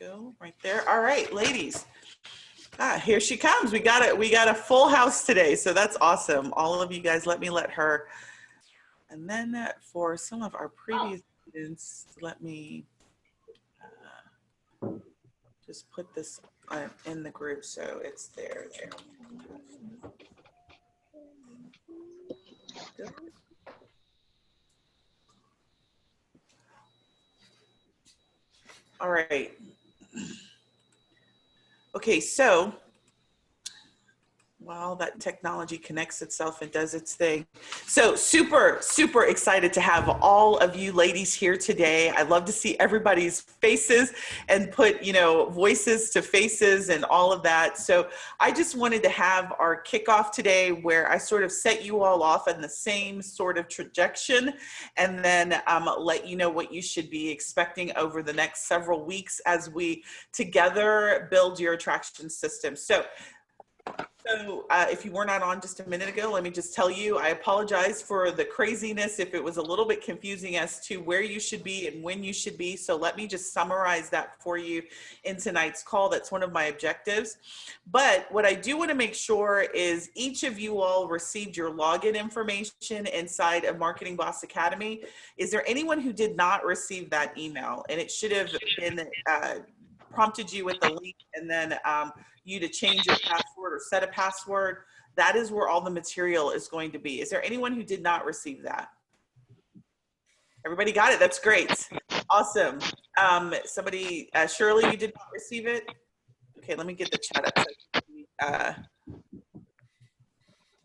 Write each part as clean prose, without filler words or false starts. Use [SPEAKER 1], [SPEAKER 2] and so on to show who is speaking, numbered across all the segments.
[SPEAKER 1] go right there. All right, ladies. Here she comes. We got a full house today, so that's awesome. All of you guys, let her. And then for some of our previous students, let me just put this in the group so it's there. All right. Okay, so while that technology connects itself and does its thing. So super, super excited to have all of you ladies here today. I love to see everybody's faces and put, voices to faces and all of that. So I just wanted to have our kickoff today where I sort of set you all off on the same sort of trajectory and then let you know what you should be expecting over the next several weeks as we together build your attraction system. So if you were not on just a minute ago, let me just tell you, I apologize for the craziness if it was a little bit confusing as to where you should be and when you should be. So let me just summarize that for you in tonight's call. That's one of my objectives. But what I do want to make sure is each of you all received your login information inside of Marketing Boss Academy. Is there anyone who did not receive that email? And it should have been prompted you with the link and then you to change your password or set a password. That is where all the material is going to be. Is there anyone who did not receive that? Everybody got it? That's great. Awesome. Somebody, Shirley, you did not receive it? Okay, let me get the chat up.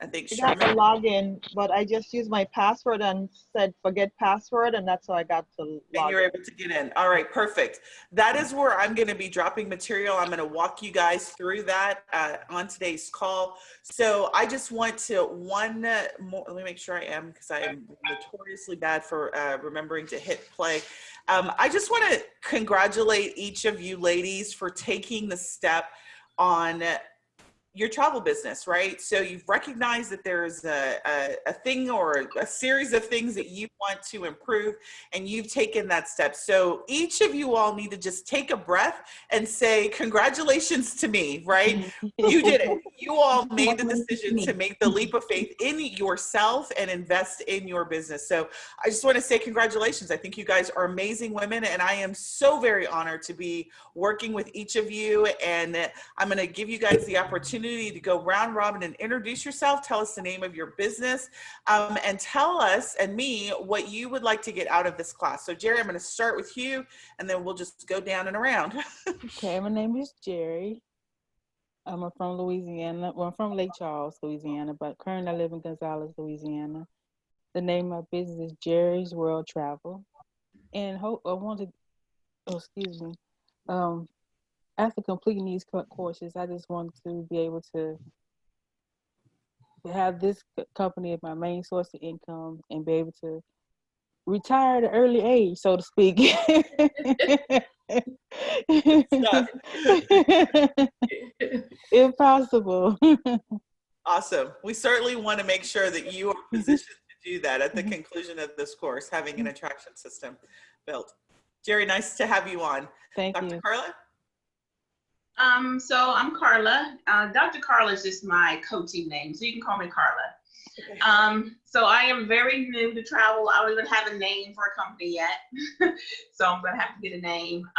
[SPEAKER 1] I think
[SPEAKER 2] I got the login, but I just used my password and said forget password, and that's how I got to log in.
[SPEAKER 1] And you're able to get in. All right, perfect. That is where I'm going to be dropping material. I'm going to walk you guys through that on today's call. So I just want to let me make sure I am, because I am notoriously bad for remembering to hit play. I just want to congratulate each of you ladies for taking the step on your travel business, right? So you've recognized that there's a thing or a series of things that you want to improve, and you've taken that step. So each of you all need to just take a breath and say, congratulations to me, right? You did it. You all made the decision to make the leap of faith in yourself and invest in your business. So I just want to say congratulations. I think you guys are amazing women, and I am so very honored to be working with each of you. And I'm going to give you guys the opportunity to go round robin and introduce yourself, tell us the name of your business, and tell us and me what you would like to get out of this class. So Jerry, I'm going to start with you, and then we'll just go down and around.
[SPEAKER 3] Okay, my name is Jerry. I'm from Louisiana. Well, I'm from Lake Charles, Louisiana, but currently I live in Gonzales, Louisiana. The name of my business is Jerry's World Travel. And after completing these courses, I just want to be able to have this company as my main source of income and be able to retire at an early age, so to speak. If possible.
[SPEAKER 1] Awesome. We certainly want to make sure that you are positioned to do that at the conclusion of this course, having an attraction system built. Jerry, nice to have you on.
[SPEAKER 3] Thank
[SPEAKER 1] Dr.
[SPEAKER 3] you.
[SPEAKER 1] Carla?
[SPEAKER 4] So I'm Carla. Dr. Carla is just my coaching name, so you can call me Carla. Okay. So I am very new to travel. I don't even have a name for a company yet, so I'm gonna have to get a name.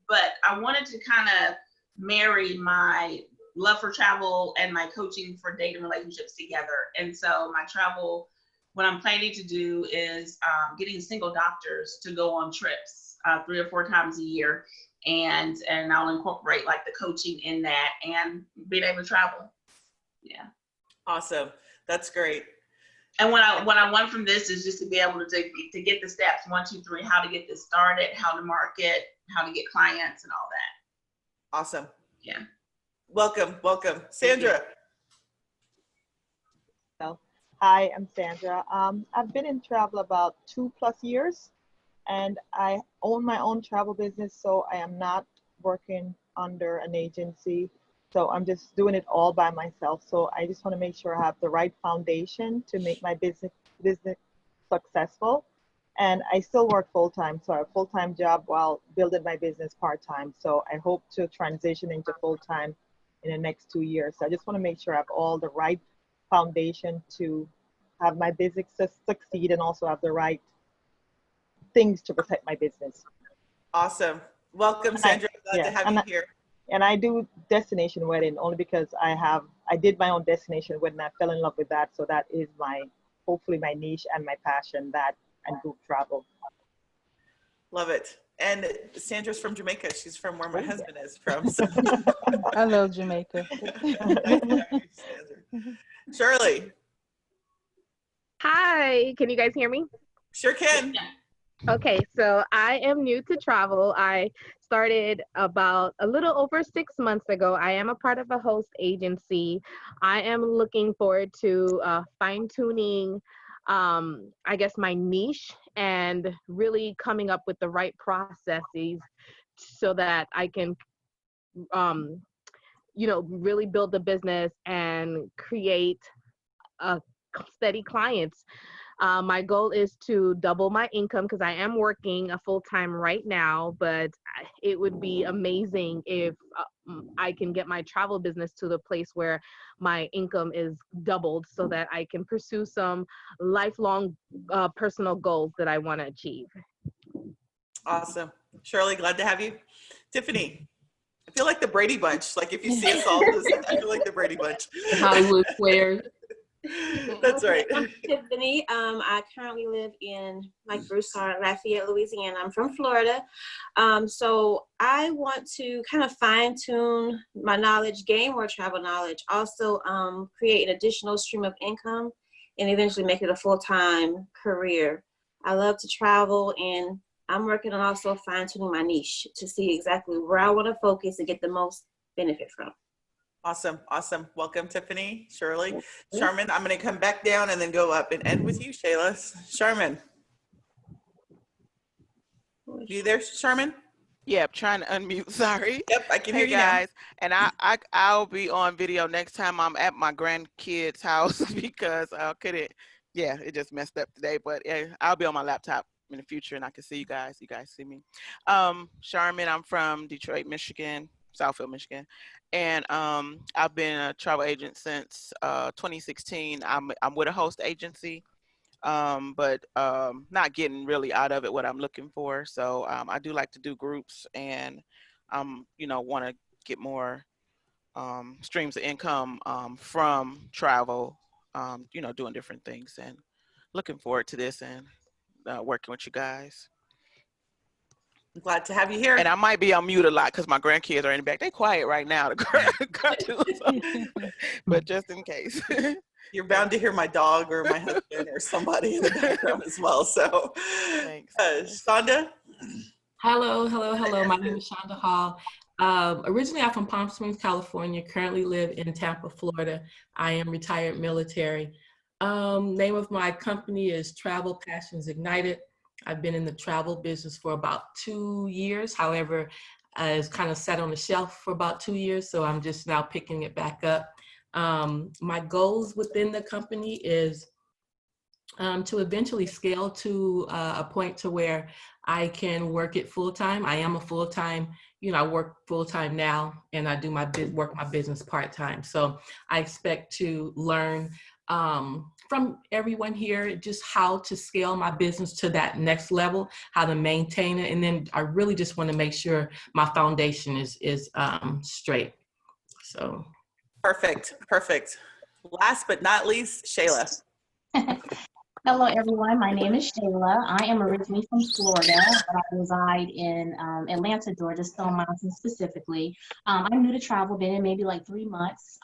[SPEAKER 4] But I wanted to kind of marry my love for travel and my coaching for dating relationships together. And so my travel, what I'm planning to do is getting single doctors to go on trips 3 or 4 times a year. And I'll incorporate like the coaching in that and being able to travel. Yeah.
[SPEAKER 1] Awesome. That's great.
[SPEAKER 4] And what I want from this is just to be able to get the steps 1, 2, 3, how to get this started, how to market, how to get clients and all that.
[SPEAKER 1] Awesome.
[SPEAKER 4] Yeah.
[SPEAKER 1] Welcome. Welcome. Sandra.
[SPEAKER 2] Hi, I'm Sandra. I've been in travel about 2+ years. And I own my own travel business, so I am not working under an agency. So I'm just doing it all by myself. So I just want to make sure I have the right foundation to make my business successful. And I still work full-time, so I have a full-time job while building my business part-time. So I hope to transition into full-time in the next 2 years. So I just want to make sure I have all the right foundation to have my business succeed and also have the right things to protect my business.
[SPEAKER 1] Awesome. Welcome, Sandra. Glad to have you here.
[SPEAKER 2] And I do destination wedding only because I did my own destination wedding. I fell in love with that. So that is hopefully my niche and my passion, that and group travel.
[SPEAKER 1] Love it. And Sandra's from Jamaica. She's from where my husband is from. So.
[SPEAKER 3] I love Jamaica.
[SPEAKER 1] Shirley.
[SPEAKER 5] Hi, can you guys hear me?
[SPEAKER 1] Sure can.
[SPEAKER 5] Okay, so I am new to travel. I started about a little over 6 months ago. I am a part of a host agency. I am looking forward to fine-tuning, I guess, my niche and really coming up with the right processes so that I can, really build the business and create steady clients. My goal is to double my income because I am working a full-time right now, but it would be amazing if I can get my travel business to the place where my income is doubled so that I can pursue some lifelong personal goals that I want to achieve.
[SPEAKER 1] Awesome. Shirley, glad to have you. Tiffany, I feel like the Brady Bunch. Like if you see us all, I feel like the Brady Bunch.
[SPEAKER 6] Hollywood Squares.
[SPEAKER 1] That's right.
[SPEAKER 7] I'm Tiffany. I currently live in, like Bruce said, Lafayette, Louisiana. I'm from Florida. So I want to kind of fine tune my knowledge, gain more travel knowledge, also create an additional stream of income and eventually make it a full-time career. I love to travel, and I'm working on also fine tuning my niche to see exactly where I want to focus and get the most benefit from.
[SPEAKER 1] Awesome. Awesome. Welcome, Tiffany, Shirley. Charmin, I'm going to come back down and then go up and end with you, Shayla. Charmin. You there, Charmin?
[SPEAKER 8] Yep, trying to unmute. Sorry.
[SPEAKER 1] Yep, I can hear you
[SPEAKER 8] guys. Now. And I'll be on video next time I'm at my grandkids' house because I couldn't. Yeah, it just messed up today. But yeah, I'll be on my laptop in the future and I can see you guys. You guys see me. Charmin, I'm from Detroit, Michigan, Southfield, Michigan. And I've been a travel agent since 2016. I'm with a host agency, but not getting really out of it what I'm looking for. So I do like to do groups, and want to get more streams of income from travel, doing different things, and looking forward to this and working with you guys.
[SPEAKER 1] I'm glad to have you here.
[SPEAKER 8] And I might be on mute a lot because my grandkids are in the back. They're quiet right now, the cartoons, but just in case.
[SPEAKER 1] You're bound to hear my dog or my husband or somebody in the background as well. So,
[SPEAKER 8] thanks.
[SPEAKER 1] Shonda?
[SPEAKER 6] Hello. My name is Shonda Hall. Originally, I'm from Palm Springs, California. Currently live in Tampa, Florida. I am retired military. Name of my company is Travel Passions Ignited. I've been in the travel business for about 2 years. However, it's kind of sat on the shelf for about 2 years, so I'm just now picking it back up. My goals within the company is to eventually scale to a point to where I can work it full-time. I am a full-time, I work full-time now, and I do work my business part-time. So I expect to learn from everyone here just how to scale my business to that next level, how to maintain it, and then I really just want to make sure my foundation is straight. So
[SPEAKER 1] perfect. Last but not least, Shayla.
[SPEAKER 9] Hello, everyone. My name is Shayla. I am originally from Florida, but I reside in Atlanta, Georgia, Stone Mountain specifically. I'm new to travel, been in maybe like 3 months.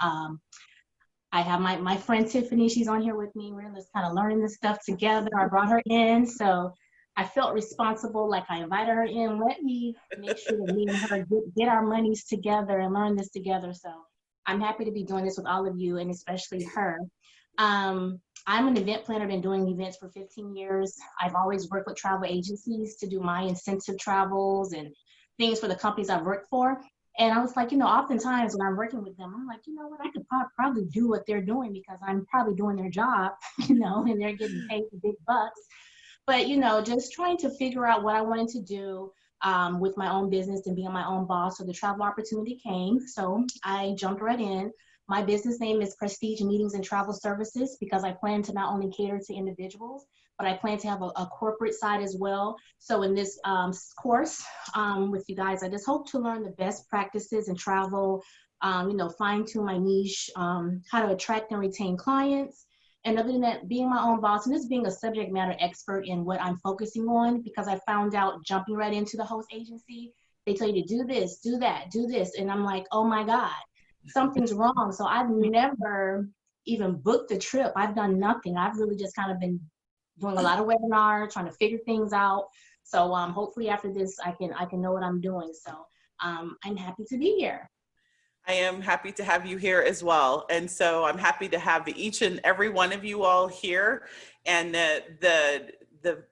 [SPEAKER 9] I have my friend Tiffany, she's on here with me. We're just kind of learning this stuff together. I brought her in, so I felt responsible, like I invited her in. Let me make sure that me and her get our monies together and learn this together. So I'm happy to be doing this with all of you, and especially her. I'm an event planner, been doing events for 15 years. I've always worked with travel agencies to do my incentive travels and things for the companies I've worked for. And I was like, oftentimes when I'm working with them, I'm like, you know what, I could probably do what they're doing because I'm probably doing their job, and they're getting paid the big bucks. But, you know, just trying to figure out what I wanted to do with my own business and being my own boss. So the travel opportunity came. So I jumped right in. My business name is Prestige Meetings and Travel Services because I plan to not only cater to individuals, but I plan to have a corporate side as well. So in this course with you guys, I just hope to learn the best practices in travel, you know, fine tune my niche, how to attract and retain clients. And other than that, being my own boss and just being a subject matter expert in what I'm focusing on, because I found out jumping right into the host agency, they tell you to do this, do that, do this. And I'm like, oh my God, something's wrong. So I've never even booked a trip. I've done nothing. I've really just kind of been doing a lot of webinars, trying to figure things out. So hopefully after this, I can know what I'm doing. So I'm happy to be here.
[SPEAKER 1] I am happy to have you here as well. And so I'm happy to have each and every one of you all here. And the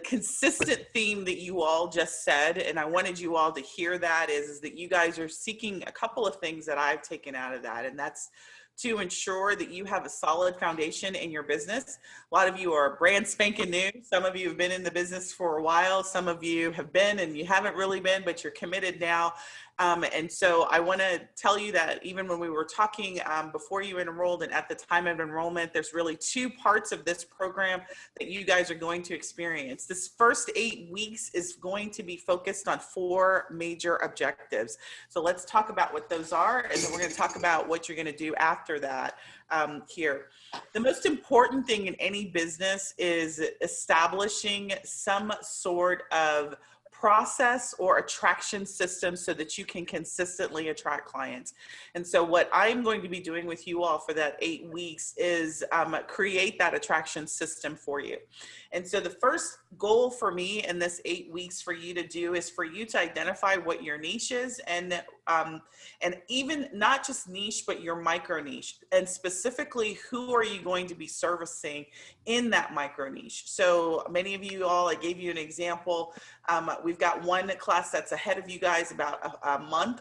[SPEAKER 1] consistent theme that you all just said, and I wanted you all to hear that, is that you guys are seeking a couple of things that I've taken out of that. And that's to ensure that you have a solid foundation in your business. A lot of you are brand spanking new. Some of you have been in the business for a while. Some of you have been and you haven't really been, but you're committed now. And so I want to tell you that even when we were talking before you enrolled and at the time of enrollment, there's really two parts of this program that you guys are going to experience. This first 8 weeks is going to be focused on 4 major objectives. So let's talk about what those are, and then we're going to talk about what you're going to do after that here. The most important thing in any business is establishing some sort of process or attraction system so that you can consistently attract clients. And so what I'm going to be doing with you all for that 8 weeks is create that attraction system for you. And so the first goal for me in this 8 weeks for you to do is for you to identify what your niche is, and even not just niche, but your micro niche, and specifically who are you going to be servicing in that micro niche. So many of you all, I gave you an example. We've got one class that's ahead of you guys about a month.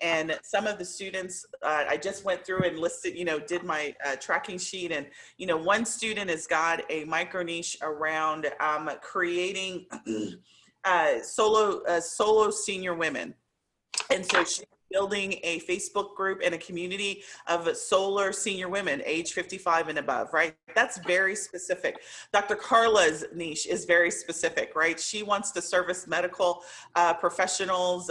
[SPEAKER 1] And some of the students, I just went through and listed, did my tracking sheet. And, one student has got a micro niche around creating solo senior women. And so she's building a Facebook group and a community of solar senior women age 55 and above, right? That's very specific. Dr. Carla's niche is very specific, right? She wants to service medical professionals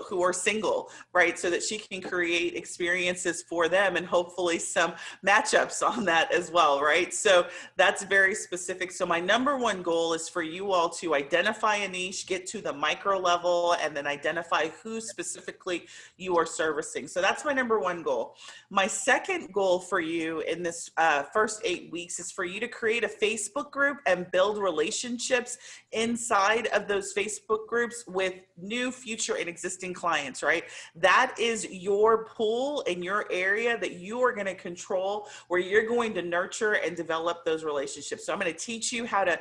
[SPEAKER 1] who are single, right? So that she can create experiences for them and hopefully some matchups on that as well, right? So that's very specific. So my number one goal is for you all to identify a niche, get to the micro level, and then identify who specifically you are servicing. So that's my number one goal. My second goal for you in this first 8 weeks is for you to create a Facebook group and build relationships inside of those Facebook groups with new, future, and existing clients, right? That is your pool in your area that you are going to control, where you're going to nurture and develop those relationships. So I'm going to teach you how to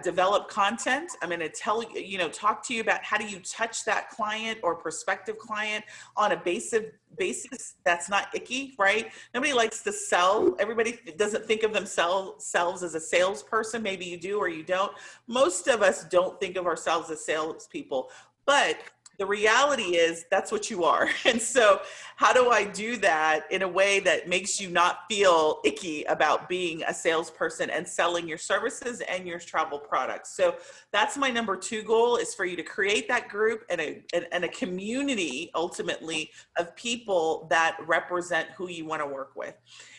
[SPEAKER 1] develop content. I'm going to tell you, talk to you about how do you touch that client or prospective client on a basis that's not icky, right? Nobody likes to sell. Everybody doesn't think of themselves as a salesperson. Maybe you do or you don't. Most of us don't think of ourselves as salespeople, but the reality is that's what you are. And so how do I do that in a way that makes you not feel icky about being a salesperson and selling your services and your travel products? So that's my number two goal, is for you to create that group and a community ultimately of people that represent who you want to work with.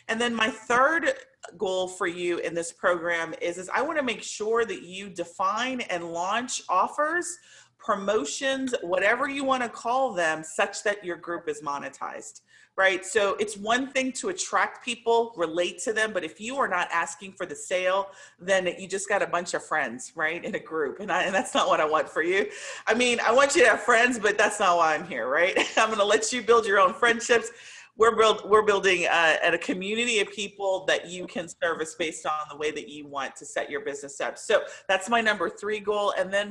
[SPEAKER 1] And then my third goal for you in this program is I want to make sure that you define and launch offers, promotions, whatever you want to call them, such that your group is monetized, right? So it's one thing to attract people, relate to them, but if you are not asking for the sale, then you just got a bunch of friends, right, in a group. And that's not what I want for you. I mean, I want you to have friends, but that's not why I'm here, right? I'm going to let you build your own friendships. We're building a community of people that you can service based on the way that you want to set your business up. So that's my number three goal. And then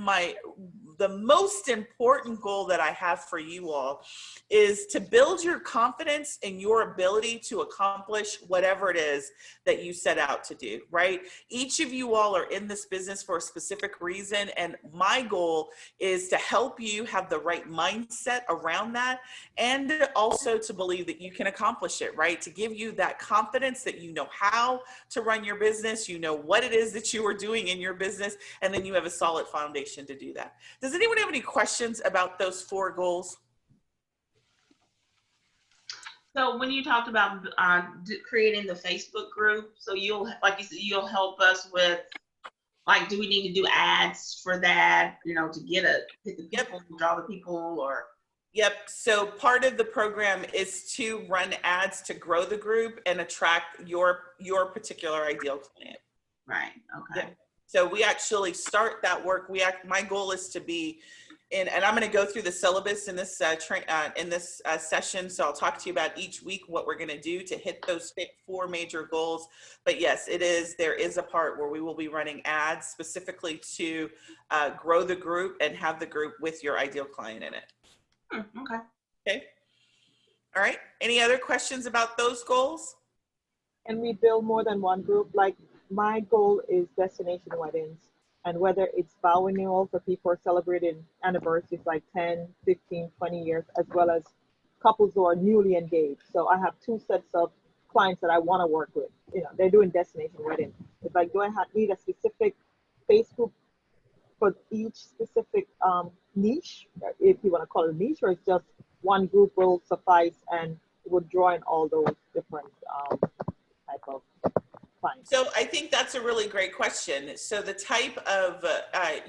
[SPEAKER 1] the most important goal that I have for you all is to build your confidence in your ability to accomplish whatever it is that you set out to do, right? Each of you all are in this business for a specific reason. And my goal is to help you have the right mindset around that, and also to believe that you can accomplish it, right? To give you that confidence that you know how to run your business, you know what it is that you are doing in your business, and then you have a solid foundation to do that. Does anyone have any questions about those 4 goals?
[SPEAKER 4] So when you talked about creating the Facebook group, so you'll, like you said, you'll help us with, like, do we need to do ads for that, you know, to get the people, draw the people, or?
[SPEAKER 1] Yep. So part of the program is to run ads to grow the group and attract your particular ideal client.
[SPEAKER 4] Right. Okay.
[SPEAKER 1] Yep. So we actually start that work. My goal is to be in, and I'm going to go through the syllabus in this session. So I'll talk to you about each week what we're going to do to hit those 4 major goals. But yes, there is a part where we will be running ads specifically to grow the group and have the group with your ideal client in it.
[SPEAKER 4] Okay.
[SPEAKER 1] Okay. All right. Any other questions about those goals?
[SPEAKER 2] Can we build more than one group? Like, my goal is destination weddings, and whether it's vow renewal for people who are celebrating anniversaries like 10, 15, 20 years, as well as couples who are newly engaged. So I have 2 sets of clients that I want to work with. You know, they're doing destination weddings. It's like, do I need a specific Facebook for each specific niche, if you want to call it a niche, or it's just one group will suffice and would draw in all those different type of clients?
[SPEAKER 1] So I think that's a really great question. So the type of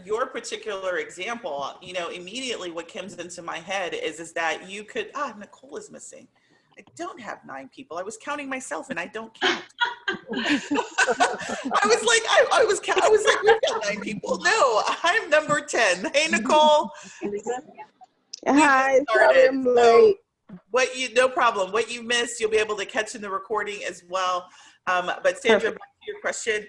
[SPEAKER 1] your particular example, you know, immediately what comes into my head is that you could, Nicole is missing. I don't have 9 people. I was counting myself and I don't count. I was like, we've got 9 people. No, I'm number 10. Hey, Nicole.
[SPEAKER 10] Hi, sorry I'm late.
[SPEAKER 1] No problem. What you missed, you'll be able to catch in the recording as well. But Sandra, back to your question.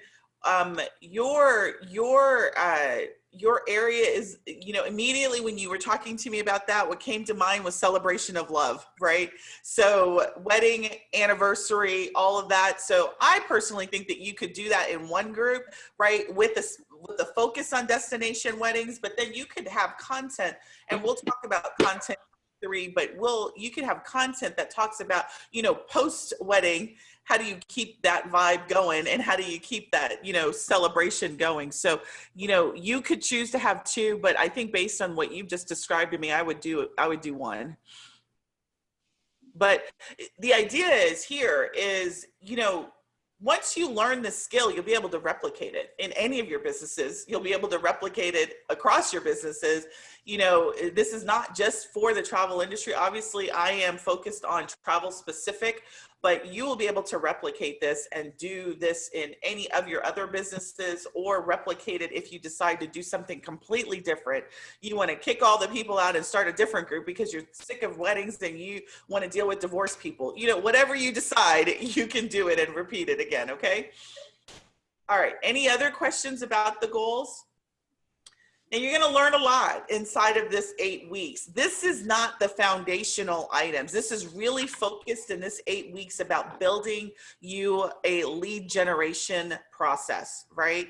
[SPEAKER 1] Your area is, you know, immediately when you were talking to me about that, what came to mind was celebration of love, right? So wedding, anniversary, all of that. So I personally think that you could do that in one group, right? With the focus on destination weddings, but then you could have content, and we'll talk about content 3, but you could have content that talks about, you know, post-wedding, how do you keep that vibe going, and how do you keep that, you know, celebration going? So, you know, you could choose to have 2, but I think based on what you've just described to me, I would do 1. But the idea is, you know, once you learn the skill, you'll be able to replicate it in any of your businesses. You'll be able to replicate it across your businesses. You know, this is not just for the travel industry. Obviously, I am focused on travel specific, but you will be able to replicate this and do this in any of your other businesses, or replicate it if you decide to do something completely different. You want to kick all the people out and start a different group because you're sick of weddings and you want to deal with divorced people. You know, whatever you decide, you can do it and repeat it again, okay? All right, any other questions about the goals? And you're going to learn a lot inside of this 8 weeks. This is not the foundational items. This is really focused in this 8 weeks about building you a lead generation process, right?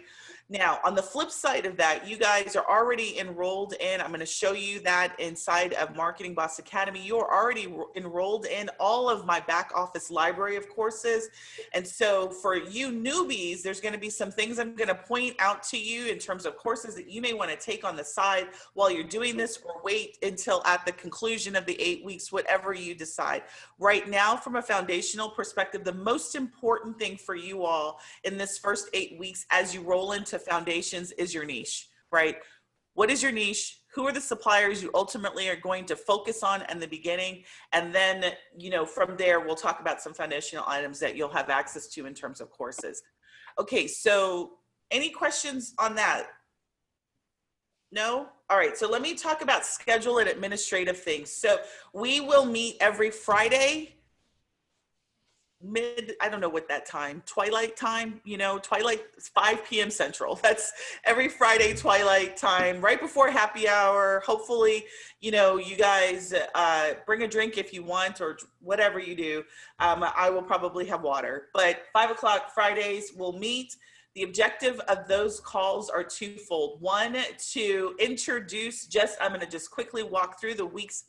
[SPEAKER 1] Now, on the flip side of that, you guys are already enrolled in, I'm going to show you that inside of Marketing Boss Academy. You're already enrolled in all of my back office library of courses. And so for you newbies, there's going to be some things I'm going to point out to you in terms of courses that you may want to take on the side while you're doing this, or wait until at the conclusion of the 8 weeks, whatever you decide. Right now, from a foundational perspective, the most important thing for you all in this first 8 weeks as you roll into foundations is your niche, right? What is your niche? Who are the suppliers you ultimately are going to focus on in the beginning? And then, you know, from there, we'll talk about some foundational items that you'll have access to in terms of courses. Okay, so any questions on that? No? All right, so let me talk about schedule and administrative things. So we will meet every Friday. I don't know what that time, twilight time, you know, twilight, 5 p.m. Central. That's every Friday twilight time, right before happy hour. Hopefully, you know, you guys bring a drink if you want, or whatever you do. I will probably have water, but 5 o'clock Fridays we'll meet. The objective of those calls are twofold. One, to introduce, I'm going to just quickly walk through the week's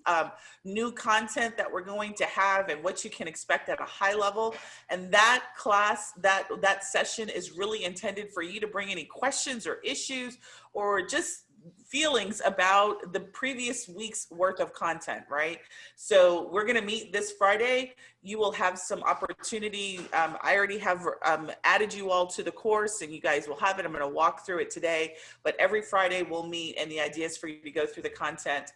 [SPEAKER 1] new content that we're going to have and what you can expect at a high level. And that class, that session is really intended for you to bring any questions or issues or just feelings about the previous week's worth of content, right? So we're going to meet this Friday. You will have some opportunity. I already have added you all to the course and you guys will have it. I'm going to walk through it today, but every Friday we'll meet and the idea is for you to go through the content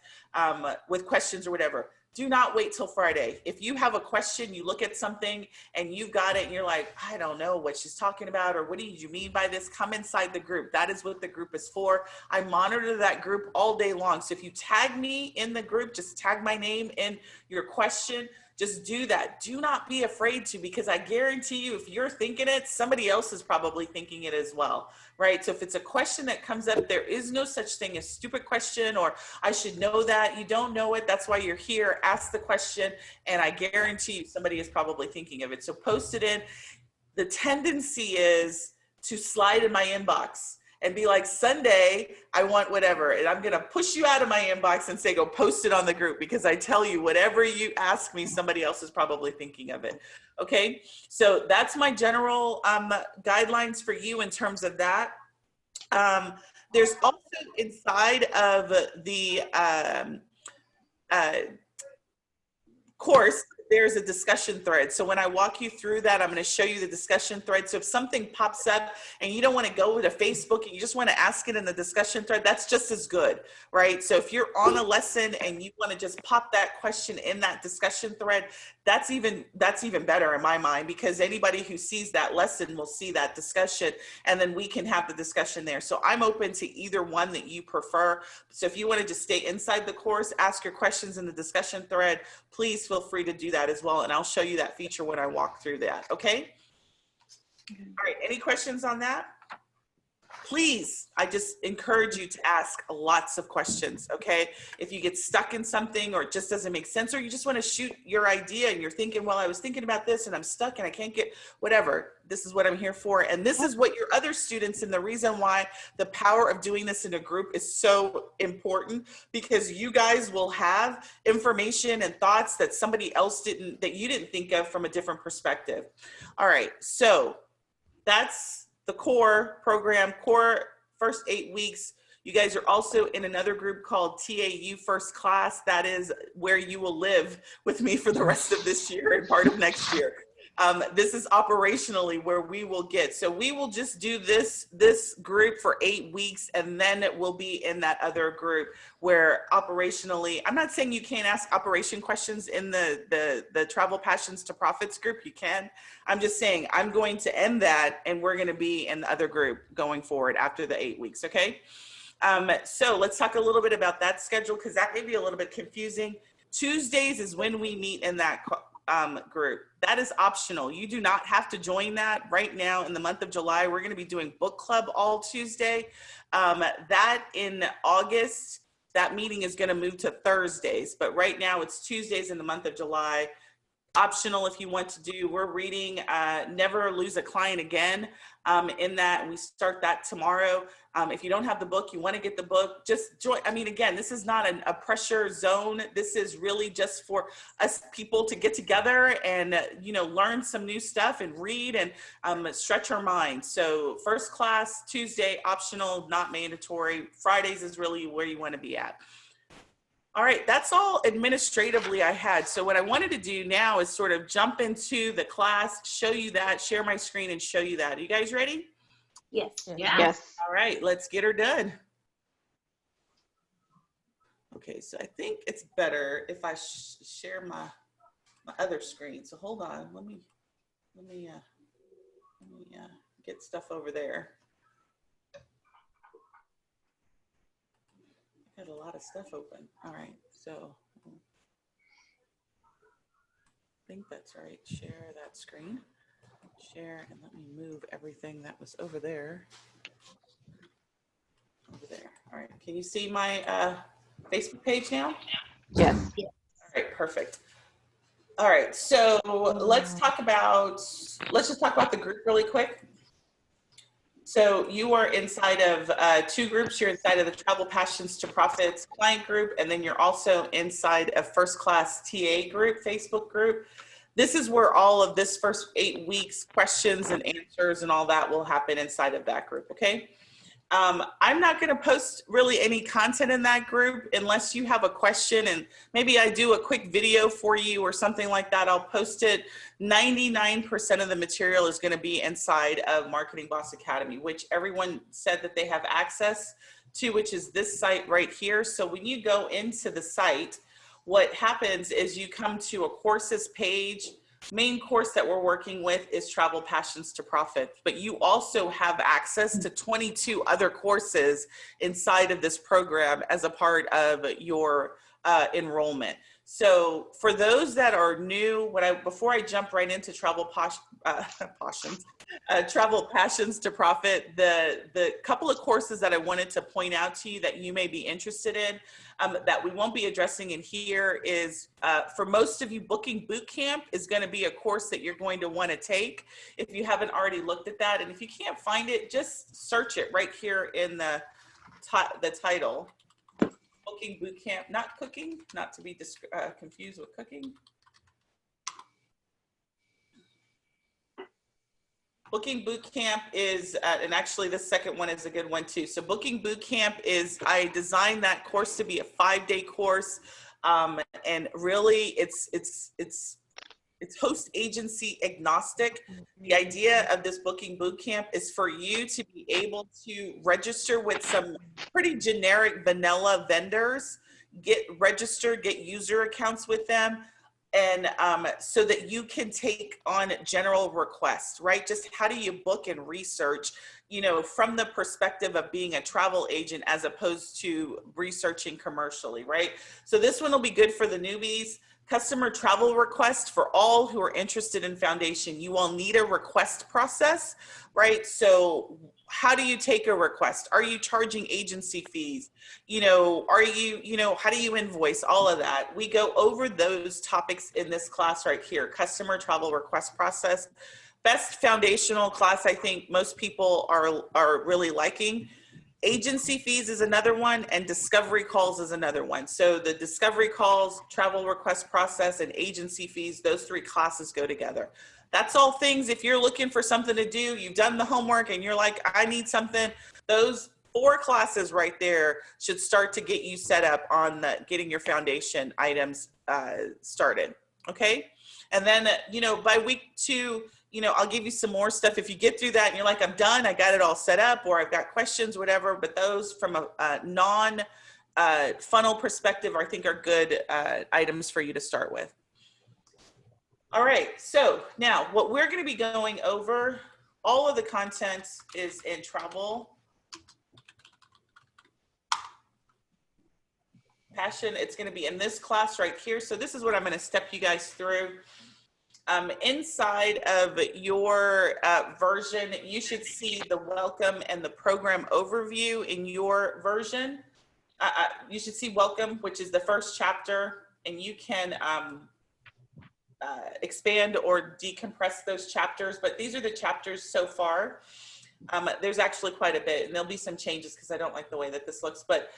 [SPEAKER 1] with questions or whatever. Do not wait till Friday. If you have a question, you look at something and you've got it and you're like, I don't know what she's talking about, or what did you mean by this? Come inside the group. That is what the group is for. I monitor that group all day long. So if you tag me in the group, just tag my name in your question. Just do that. Do not be afraid to, because I guarantee you, if you're thinking it, somebody else is probably thinking it as well, right? So if it's a question that comes up, there is no such thing as stupid question or I should know that. You don't know it. That's why you're here. Ask the question. And I guarantee you somebody is probably thinking of it. So post it in. The tendency is to slide in my inbox and be like, Sunday, I want whatever. And I'm going to push you out of my inbox and say, go post it on the group, because I tell you, whatever you ask me, somebody else is probably thinking of it. Okay. So that's my general guidelines for you in terms of that. There's also inside of the course, there's a discussion thread. So when I walk you through that, I'm going to show you the discussion thread. So if something pops up and you don't want to go to Facebook and you just want to ask it in the discussion thread, that's just as good, right? So if you're on a lesson and you want to just pop that question in that discussion thread, that's even better in my mind, because anybody who sees that lesson will see that discussion and then we can have the discussion there. So I'm open to either one that you prefer. So if you want to just stay inside the course, ask your questions in the discussion thread, please feel free to do that as well. And I'll show you that feature when I walk through that. Okay. All right. Any questions on that? Please, I just encourage you to ask lots of questions, okay? If you get stuck in something or it just doesn't make sense, or you just want to shoot your idea and you're thinking, well, I was thinking about this and I'm stuck and I can't get whatever, this is what I'm here for. And this is what your other students, and the reason why the power of doing this in a group is so important, because you guys will have information and thoughts that somebody else didn't, that you didn't think of from a different perspective. All right, so that's the core program, core first 8 weeks. You guys are also in another group called TAU First Class. That is where you will live with me for the rest of this year and part of next year. This is operationally where we will get. So we will just do this group for 8 weeks, and then it will be in that other group where operationally, I'm not saying you can't ask operation questions in the Travel Passions to Profits group. You can. I'm just saying I'm going to end that, and we're going to be in the other group going forward after the 8 weeks. Okay. So let's talk a little bit about that schedule, because that may be a little bit confusing. Tuesdays is when we meet in that group. That is optional. You do not have to join that right now. In the month of July, we're going to be doing book club all Tuesday. That in August, that meeting is going to move to Thursdays, but right now it's Tuesdays in the month of July. Optional if you want to do. We're reading Never Lose a Client Again in that, and we start that tomorrow. If you don't have the book, you want to get the book, just join. I mean, again, this is not a pressure zone. This is really just for us people to get together and, you know, learn some new stuff and read and stretch our minds. So first class, Tuesday, optional, not mandatory. Fridays is really where you want to be at. All right, that's all administratively I had. So what I wanted to do now is sort of jump into the class, show you that, share my screen and show you that. Are you guys ready?
[SPEAKER 7] Yes.
[SPEAKER 4] Yeah.
[SPEAKER 2] Yes.
[SPEAKER 1] All right, let's get her done. Okay, so I think it's better if I share my other screen. So hold on, let me get stuff over there. I got a lot of stuff open. All right, so think that's right. Share that screen. Share, and let me move everything that was over there. Over there. All right. Can you see my Facebook page now?
[SPEAKER 5] Yes.
[SPEAKER 1] All right. Perfect. All right. So let's just talk about the group really quick. So you are inside of 2 groups. You're inside of the Travel Passions to Profits client group, and then you're also inside of First Class TA group, Facebook group. This is where all of this first 8 weeks, questions and answers and all that will happen inside of that group, okay? I'm not going to post really any content in that group unless you have a question, and maybe I do a quick video for you or something like that. I'll post it. 99% of the material is going to be inside of Marketing Boss Academy, which everyone said that they have access to, which is this site right here. So when you go into the site, what happens is you come to a courses page. Main course that we're working with is Travel Passions to Profit, but you also have access to 22 other courses inside of this program as a part of your enrollment. So for those that are new, before I jump right into Travel Passions to Profit, the couple of courses that I wanted to point out to you that you may be interested in, that we won't be addressing in here is, for most of you, Booking Bootcamp is going to be a course that you're going to want to take if you haven't already looked at that. And if you can't find it, just search it right here in the title. Booking Bootcamp, not cooking, not to be confused with cooking. Booking Bootcamp is, and actually the second one is a good one too. So Booking Bootcamp is, I designed that course to be a 5-day course. And really it's host agency agnostic. The idea of this Booking Bootcamp is for you to be able to register with some pretty generic vanilla vendors, get registered, get user accounts with them, and so that you can take on general requests, right? Just how do you book and research, you know, from the perspective of being a travel agent as opposed to researching commercially, right? So this one will be good for the newbies. Customer travel request for all who are interested in foundation. You will need a request process, right? So how do you take a request? Are you charging agency fees? You know, how do you invoice? All of that. We go over those topics in this class right here, customer travel request process. Best foundational class I think most people are really liking. Agency fees is another one, and discovery calls is another one. So the discovery calls, travel request process, and agency fees, those 3 classes go together. That's all things, if you're looking for something to do, you've done the homework and you're like, I need something, those 4 classes right there should start to get you set up on getting your foundation items started, okay? And then, you know, by week 2, you know, I'll give you some more stuff. If you get through that and you're like, I'm done, I got it all set up, or I've got questions, whatever, but those from a non-funnel perspective, I think are good items for you to start with. All right, so now what we're gonna be going over, all of the content is in Travel Passion. It's gonna be in this class right here. So this is what I'm gonna step you guys through. Inside of your version, you should see the welcome and the program overview in your version. You should see welcome, which is the first chapter, and you can expand or decompress those chapters, but these are the chapters so far. There's actually quite a bit, and there'll be some changes because I don't like the way that this looks, but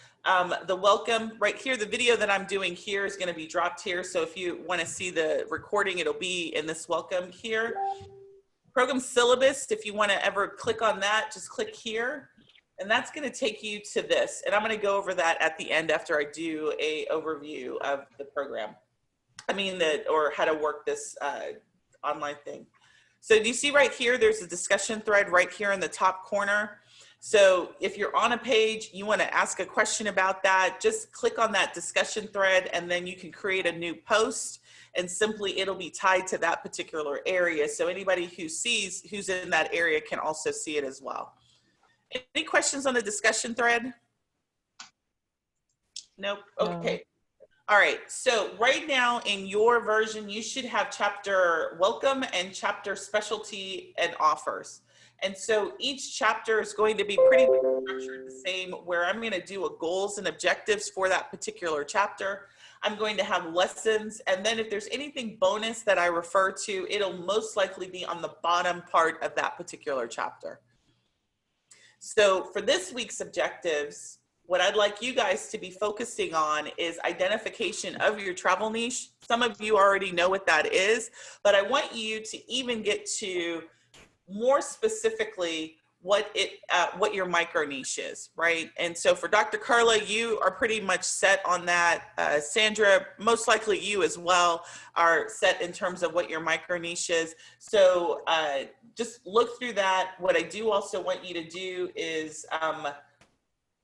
[SPEAKER 1] the welcome right here, the video that I'm doing here is going to be dropped here. So if you want to see the recording, it'll be in this welcome here. Program syllabus, if you want to ever click on that, just click here. And that's going to take you to this. And I'm going to go over that at the end after I do a overview of the program. Or how to work this online thing. So do you see right here, there's a discussion thread right here in the top corner. So if you're on a page, you want to ask a question about that, just click on that discussion thread and then you can create a new post and simply it'll be tied to that particular area. So anybody who sees who's in that area can also see it as well. Any questions on the discussion thread? Nope. Okay. All right, so right now in your version, you should have chapter welcome and chapter specialty and offers. And so each chapter is going to be pretty much structured the same, where I'm going to do a goals and objectives for that particular chapter. I'm going to have lessons, and then if there's anything bonus that I refer to, it'll most likely be on the bottom part of that particular chapter. So for this week's objectives, what I'd like you guys to be focusing on is identification of your travel niche. Some of you already know what that is, but I want you to even get to more specifically what your micro niche is, right? And so for Dr. Carla, you are pretty much set on that. Sandra, most likely you as well are set in terms of what your micro niche is. So just look through that. What I do also want you to do is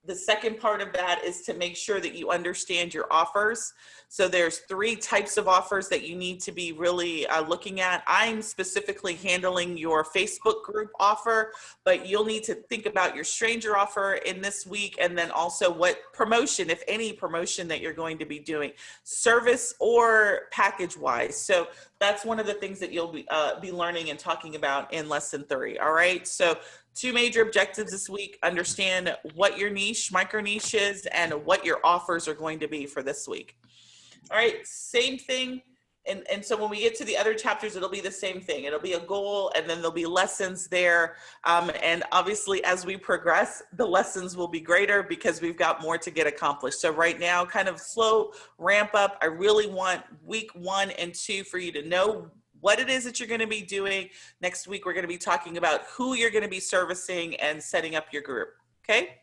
[SPEAKER 1] the second part of that is to make sure that you understand your offers. So there's 3 types of offers that you need to be really looking at. I'm specifically handling your Facebook group offer, but you'll need to think about your stranger offer in this week, and then also what promotion, if any promotion, that you're going to be doing, service or package wise. So that's one of the things that you'll be learning and talking about in lesson 3. All right, so 2 major objectives this week: understand what your niche, micro niche is, and what your offers are going to be for this week. All right, same thing. And so when we get to the other chapters, it'll be the same thing. It'll be a goal, and then there'll be lessons there. And obviously, as we progress, the lessons will be greater because we've got more to get accomplished. So right now, kind of slow ramp up. I really want week 1 and 2 for you to know what it is that you're going to be doing. Next week, we're going to be talking about who you're going to be servicing and setting up your group. Okay?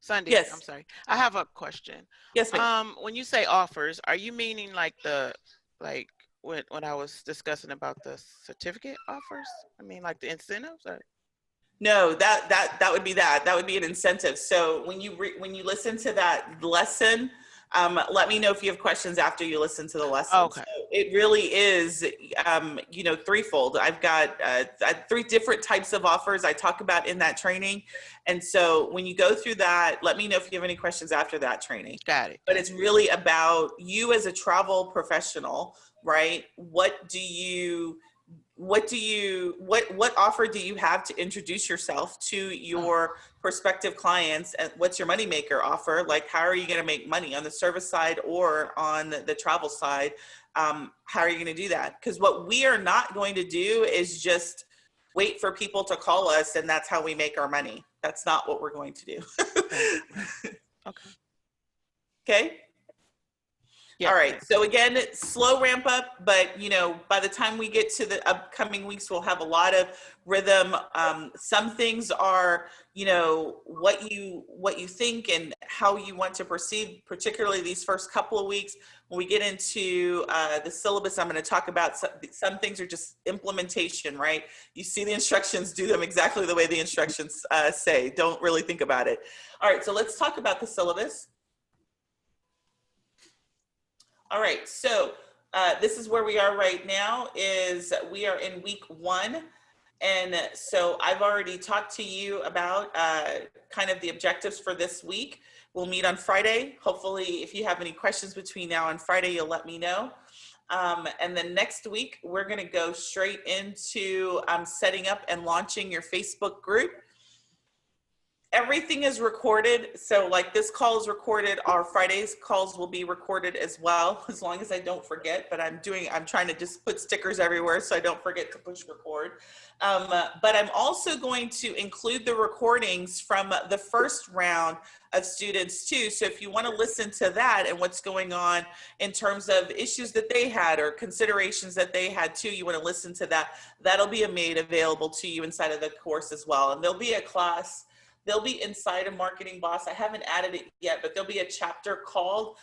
[SPEAKER 8] Sundey,
[SPEAKER 1] yes.
[SPEAKER 8] I'm sorry. I have a question.
[SPEAKER 1] Yes, ma'am.
[SPEAKER 8] When you say offers, are you meaning like when I was discussing about the certificate offers? I mean like the incentives? Or?
[SPEAKER 1] No, that would be that. That would be an incentive. So when you listen to that lesson, let me know if you have questions after you listen to the lesson.
[SPEAKER 8] Okay.
[SPEAKER 1] So it really is, threefold. I've got 3 different types of offers I talk about in that training. And so when you go through that, let me know if you have any questions after that training.
[SPEAKER 8] Got it.
[SPEAKER 1] But it's really about you as a travel professional, right? What offer do you have to introduce yourself to your prospective clients, and what's your moneymaker offer? Like, how are you going to make money on the service side or on the travel side? How are you going to do that? Because what we are not going to do is just wait for people to call us and that's how we make our money. That's not what we're going to do.
[SPEAKER 8] Okay.
[SPEAKER 1] Okay.
[SPEAKER 8] Yeah.
[SPEAKER 1] All right. So again, slow ramp up, but by the time we get to the upcoming weeks, we'll have a lot of rhythm. Some things are, what you think and how you want to proceed, particularly these first couple of weeks. When we get into the syllabus, I'm going to talk about some things are just implementation, right? You see the instructions, do them exactly the way the instructions say. Don't really think about it. All right. So let's talk about the syllabus. All right, so this is where we are right now, is we are in week 1. And so I've already talked to you about kind of the objectives for this week. We'll meet on Friday. Hopefully, if you have any questions between now and Friday, you'll let me know. And then next week, we're gonna go straight into setting up and launching your Facebook group. Everything is recorded. So like this call is recorded. Our Friday's calls will be recorded as well, as long as I don't forget, but I'm trying to just put stickers everywhere so I don't forget to push record. But I'm also going to include the recordings from the first round of students too. So if you want to listen to that and what's going on in terms of issues that they had or considerations that they had too, you want to listen to that, that'll be made available to you inside of the course as well. And there'll be a class. They'll be inside of Marketing Boss. I haven't added it yet, but there'll be a chapter called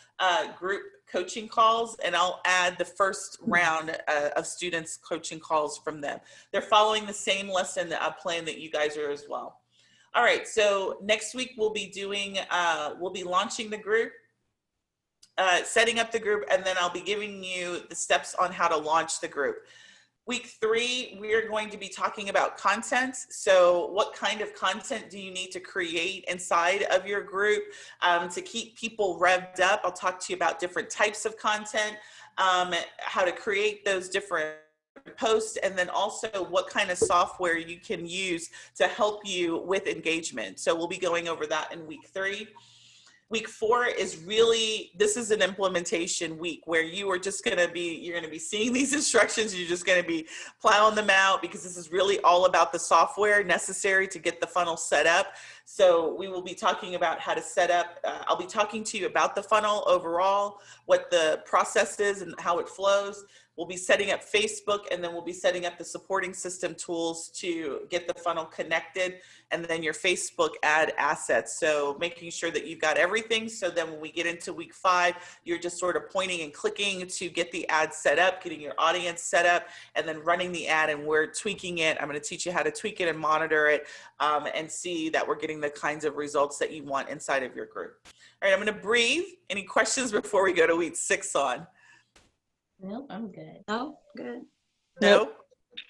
[SPEAKER 1] Group Coaching Calls, and I'll add the first round of students coaching calls from them. They're following the same lesson plan that you guys are as well. All right, so next week we'll be launching the group, setting up the group, and then I'll be giving you the steps on how to launch the group. Week 3, we are going to be talking about content. So what kind of content do you need to create inside of your group to keep people revved up? I'll talk to you about different types of content, how to create those different posts, and then also what kind of software you can use to help you with engagement. So we'll be going over that in week 3. Week 4 is really, this is an implementation week where you are just going to be, you're going to be seeing these instructions. You're just going to be plowing them out because this is really all about the software necessary to get the funnel set up. So we will be talking about how to set up, I'll be talking to you about the funnel overall, what the process is and how it flows. We'll be setting up Facebook, and then we'll be setting up the supporting system tools to get the funnel connected, and then your Facebook ad assets. So making sure that you've got everything. So then when we get into week 5, you're just sort of pointing and clicking to get the ad set up, getting your audience set up, and then running the ad, and we're tweaking it. I'm going to teach you how to tweak it and monitor it and see that we're getting the kinds of results that you want inside of your group. All right, I'm going to breathe. Any questions before we go to week 6 on?
[SPEAKER 9] Nope, I'm good.
[SPEAKER 7] No, good.
[SPEAKER 1] No?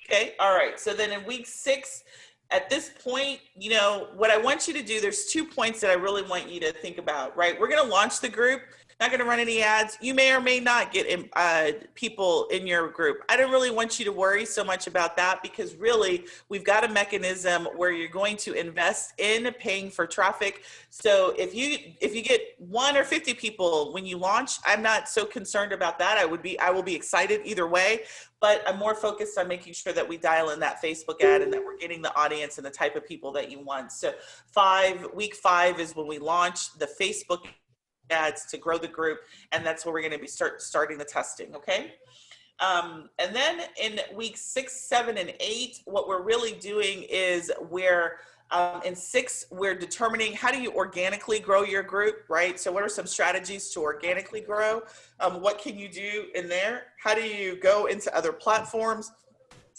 [SPEAKER 1] Okay, all right. So then in week 6, at this point, you know, what I want you to do, there's 2 points that I really want you to think about, right? We're going to launch the group, not going to run any ads. You may or may not get people in your group. I don't really want you to worry so much about that because really we've got a mechanism where you're going to invest in paying for traffic. So if you get 1 or 50 people when you launch, I'm not so concerned about that. I will be excited either way, but I'm more focused on making sure that we dial in that Facebook ad and that we're getting the audience and the type of people that you want. So week 5 is when we launch the Facebook ads to grow the group, and that's where we're going to be starting the testing. Okay. And then in week 6, 7, and 8, what we're really doing is in 6, we're determining how do you organically grow your group, right? So what are some strategies to organically grow? What can you do in there? How do you go into other platforms,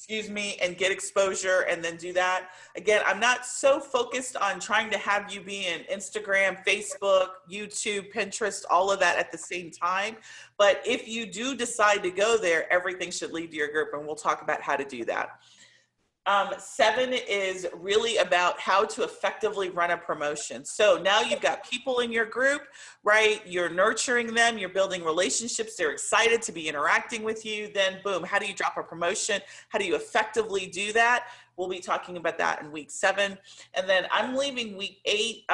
[SPEAKER 1] and get exposure and then do that? Again, I'm not so focused on trying to have you be in Instagram, Facebook, YouTube, Pinterest, all of that at the same time. But if you do decide to go there, everything should lead to your group, and we'll talk about how to do that. 7 is really about how to effectively run a promotion. So now you've got people in your group, right? You're nurturing them, you're building relationships, they're excited to be interacting with you. Then boom, how do you drop a promotion? How do you effectively do that? We'll be talking about that in week 7. And then I'm leaving week 8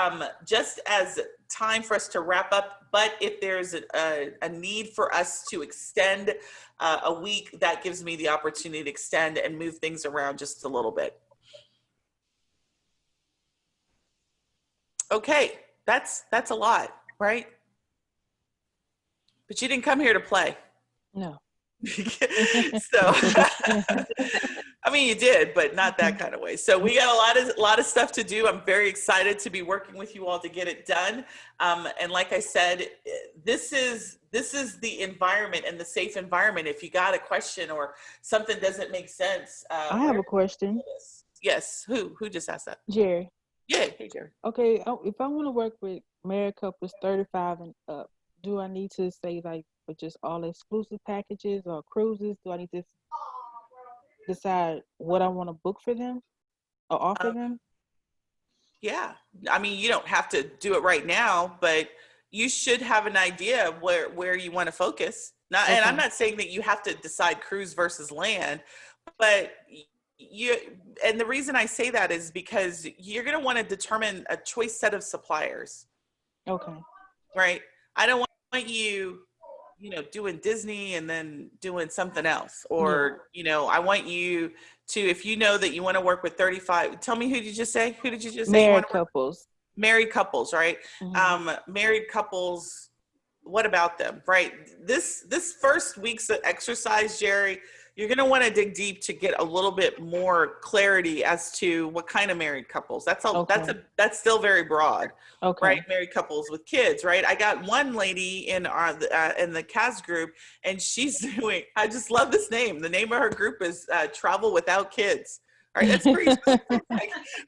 [SPEAKER 1] just as time for us to wrap up. But if there's a need for us to extend a week, that gives me the opportunity to extend and move things around just a little bit. Okay, that's a lot, right? But you didn't come here to play.
[SPEAKER 3] No.
[SPEAKER 1] So I mean, you did, but not that kind of way. So we got a lot of stuff to do. I'm very excited to be working with you all to get it done. And like I said, this is the environment and the safe environment. If you got a question or something doesn't make sense.
[SPEAKER 3] I have a question.
[SPEAKER 1] Yes. Who just asked that?
[SPEAKER 3] Jerry.
[SPEAKER 1] Yeah. Hey, Jerry.
[SPEAKER 3] Okay. If I want to work with married couples 35 and up, do I need to say like for just all exclusive packages or cruises? Do I need to decide what I want to book for them or offer them?
[SPEAKER 1] Yeah. I mean, you don't have to do it right now, but you should have an idea of where you want to focus. Now,
[SPEAKER 3] Okay.
[SPEAKER 1] And I'm not saying that you have to decide cruise versus land, but and the reason I say that is because you're going to want to determine a choice set of suppliers.
[SPEAKER 3] Okay.
[SPEAKER 1] Right? I don't want you doing Disney and then doing something else. Or, I want you to, if you know that you want to work with 35, tell me, who did you just say?
[SPEAKER 3] Married couples.
[SPEAKER 1] Married couples, right?
[SPEAKER 3] Mm-hmm.
[SPEAKER 1] Married couples, what about them, right? This first week's exercise, Jerry, you're going to want to dig deep to get a little bit more clarity as to what kind of married couples. That's still very broad, right? Married couples with kids, right? I got one lady in the CAS group, and she's doing. I just love this name. The name of her group is Travel Without Kids, right? That's pretty specific,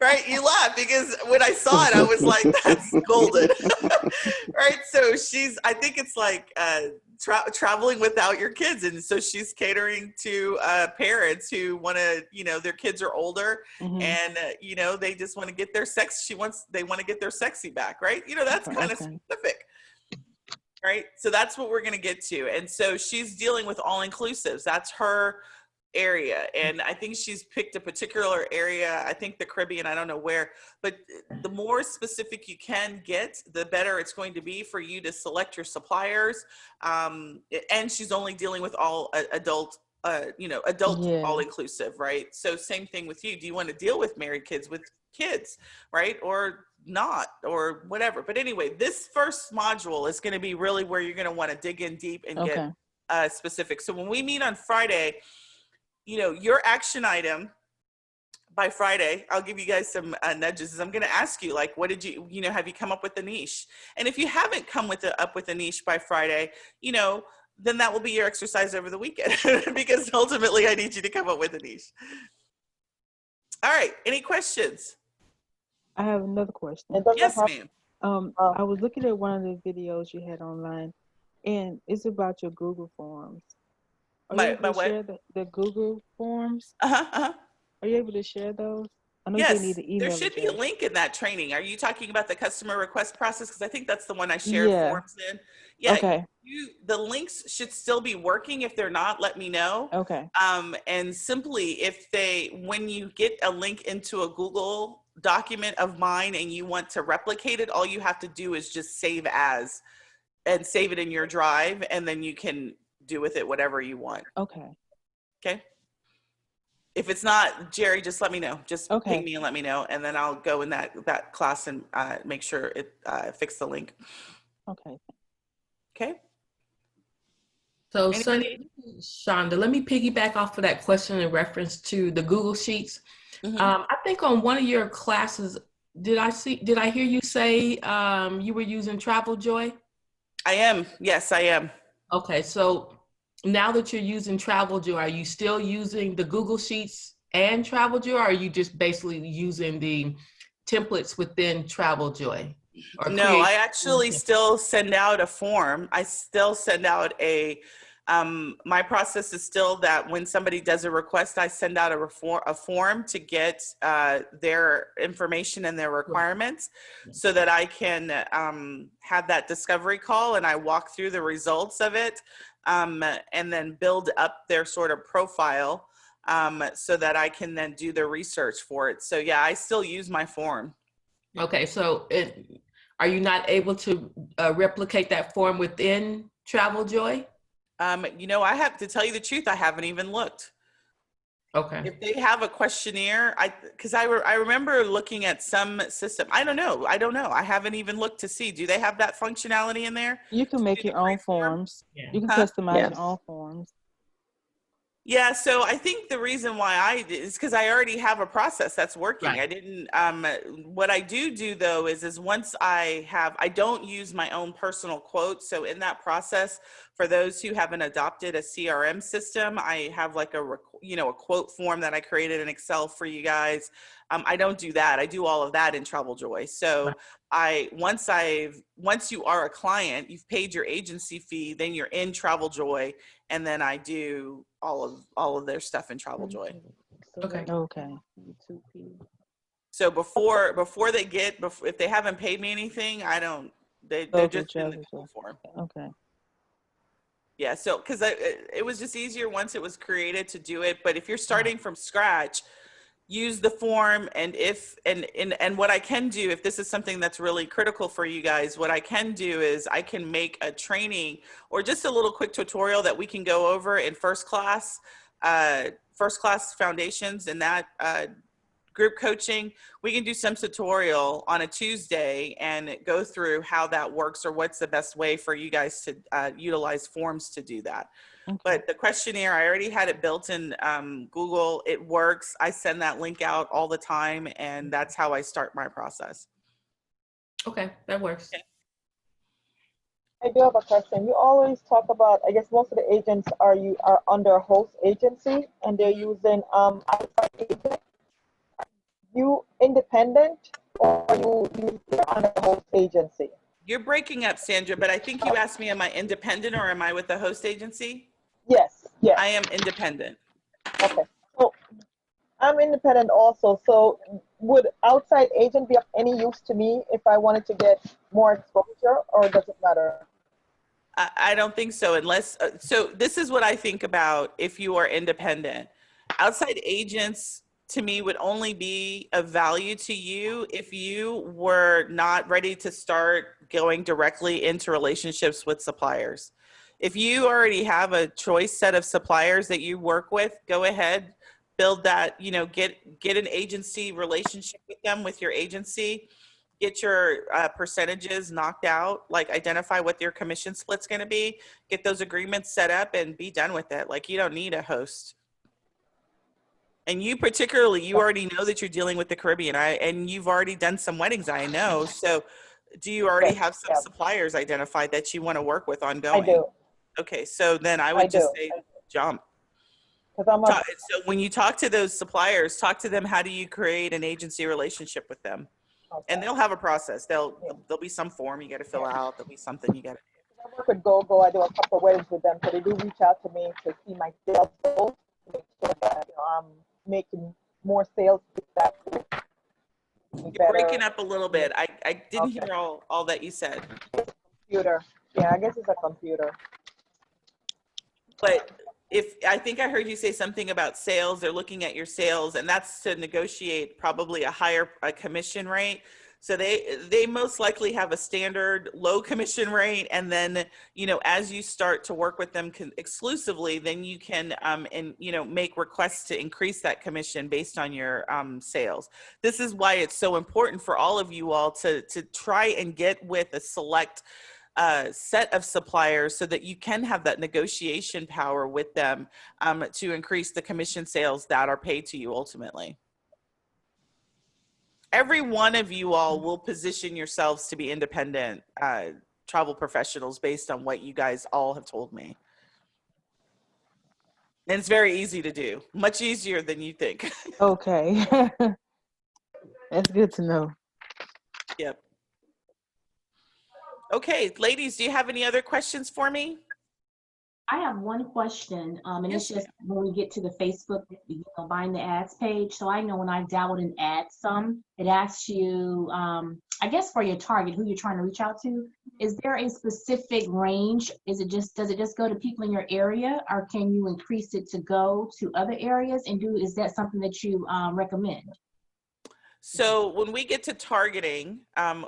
[SPEAKER 1] right? You laugh because when I saw it, I was like, that's golden, right? So I think it's like traveling without your kids. And so she's catering to parents who want to, their kids are older and, they just want to get their they want to get their sexy back, right? That's kind of specific. Right. So that's what we're going to get to. And so she's dealing with all inclusives. That's her area. And I think she's picked a particular area. I think the Caribbean, I don't know where, but the more specific you can get, the better it's going to be for you to select your suppliers. And she's only dealing with all adult all inclusive, right? So same thing with you. Do you want to deal with married kids, with kids, right? Or not, or whatever. But anyway, this first module is going to be really where you're going to want to dig in deep and get specific. So when we meet on Friday, your action item by Friday, I'll give you guys some nudges. I'm going to ask you, like, what did you, have you come up with a niche? And if you haven't come up with a niche by Friday, then that will be your exercise over the weekend because ultimately I need you to come up with a niche. All right. Any questions?
[SPEAKER 3] I have another question.
[SPEAKER 1] Yes, ma'am.
[SPEAKER 3] I was looking at one of the videos you had online, and it's about your Google Forms. Are you able to share the Google Forms? Are you able to share those? I know
[SPEAKER 1] yes,
[SPEAKER 3] they need an email
[SPEAKER 1] there should
[SPEAKER 3] address.
[SPEAKER 1] be a link in that training. Are you talking about the customer request process? Because I think that's the one I shared forms in. Yeah.
[SPEAKER 3] Okay.
[SPEAKER 1] The links should still be working. If they're not, let me know.
[SPEAKER 3] Okay.
[SPEAKER 1] And simply, when you get a link into a Google document of mine and you want to replicate it, all you have to do is just save as and save it in your drive, and then you can do with it whatever you want.
[SPEAKER 3] Okay.
[SPEAKER 1] Okay. If it's not, Jerry, just let me know. Just ping me and let me know, and then I'll go in that class and make sure it fix the link.
[SPEAKER 3] Okay.
[SPEAKER 1] Okay.
[SPEAKER 6] So, Shonda, let me piggyback off of that question in reference to the Google Sheets. I think on one of your classes, did I hear you say you were using TravelJoy?
[SPEAKER 1] I am. Yes, I am.
[SPEAKER 6] Okay, so now that you're using TravelJoy, are you still using the Google Sheets and TravelJoy, or are you just basically using the templates within TravelJoy?
[SPEAKER 1] No, I actually still send out a form. I still send out my process is still that when somebody does a request, I send out a form to get their information and their requirements so that I can have that discovery call and I walk through the results of it and then build up their sort of profile so that I can then do the research for it. So yeah, I still use my form.
[SPEAKER 6] Okay, so are you not able to replicate that form within TravelJoy?
[SPEAKER 1] I have to tell you the truth, I haven't even looked.
[SPEAKER 6] Okay.
[SPEAKER 1] If they have a questionnaire, because I remember looking at some system. I don't know. I haven't even looked to see. Do they have that functionality in there?
[SPEAKER 3] You can make your own forms. Yeah. You can customize your own forms.
[SPEAKER 1] Yeah, so I think the reason why is because I already have a process that's working. Right. I didn't, what I do though is once I don't use my own personal quotes. So in that process, for those who haven't adopted a CRM system, I have like a quote form that I created in Excel for you guys. I don't do that. I do all of that in TravelJoy. So once you are a client, you've paid your agency fee, then you're in TravelJoy, and then I do all of their stuff in TravelJoy.
[SPEAKER 3] Okay.
[SPEAKER 1] So if they haven't paid me anything, they're just in the quote form.
[SPEAKER 3] Okay.
[SPEAKER 1] Yeah, so because it was just easier once it was created to do it. But if you're starting from scratch, use the form. And and what I can do, if this is something that's really critical for you guys, what I can do is I can make a training or just a little quick tutorial that we can go over in first class foundations and that group coaching. We can do some tutorial on a Tuesday and go through how that works or what's the best way for you guys to utilize forms to do that. Okay. But the questionnaire, I already had it built in Google. It works. I send that link out all the time, and that's how I start my process.
[SPEAKER 6] Okay, that works. Okay.
[SPEAKER 2] I do have a question. You always talk about, I guess most of the agents are under a host agency, and they're using outside agents. you independent or you're on a host agency?
[SPEAKER 1] You're breaking up, Sandra, but I think you asked me, am I independent or am I with the host agency?
[SPEAKER 2] Yes, yes.
[SPEAKER 1] I am independent.
[SPEAKER 2] Okay. So I'm independent also. So would outside agent be of any use to me if I wanted to get more exposure, or does it matter?
[SPEAKER 1] I don't think so, unless, so this is what I think about if you are independent. Outside agents, to me, would only be of value to you if you were not ready to start going directly into relationships with suppliers. If you already have a choice set of suppliers that you work with, go ahead, build that, you know, get an agency relationship with them, with your agency. Get your percentages knocked out, like identify what your commission split's going to be, get those agreements set up and be done with it. Like, you don't need a host. And you particularly, you already know that you're dealing with the Caribbean, and you've already done some weddings, I know. So do you already have some suppliers identified that you want to work with ongoing?
[SPEAKER 2] I do.
[SPEAKER 1] Okay, so then I would just say jump. So when you talk to those suppliers, talk to them, how do you create an agency relationship with them? Okay. And they'll have a process. There'll be some form you got to fill out. There'll be something you got to do.
[SPEAKER 2] I work with GoGo. I do a couple of weddings with them, so they do reach out to me to see my sales goals, to make sure that I'm making more sales.
[SPEAKER 1] You're breaking up a little bit. I didn't hear all that you said.
[SPEAKER 2] Computer. Yeah, I guess it's a computer.
[SPEAKER 1] But I think I heard you say something about sales, they're looking at your sales, and that's to negotiate probably a higher commission rate. So they most likely have a standard low commission rate, and then, you know, as you start to work with them exclusively, then you can and you know, make requests to increase that commission based on your sales. This is why it's so important for all of you all to try and get with a select set of suppliers so that you can have that negotiation power with them to increase the commission sales that are paid to you ultimately. Every one of you all will position yourselves to be independent travel professionals based on what you guys all have told me. And it's very easy to do, much easier than you think.
[SPEAKER 3] Okay. That's good to know.
[SPEAKER 1] Yep. Okay, ladies, do you have any other questions for me?
[SPEAKER 9] I have one question, and it's just when we get to the Facebook, you know, buying the ads page. So I know when I've dabbled in ads some, it asks you, I guess for your target, who you're trying to reach out to. Is there a specific range? Does it just go to people in your area, or can you increase it to go to other areas? And is that something that you recommend?
[SPEAKER 1] So when we get to targeting,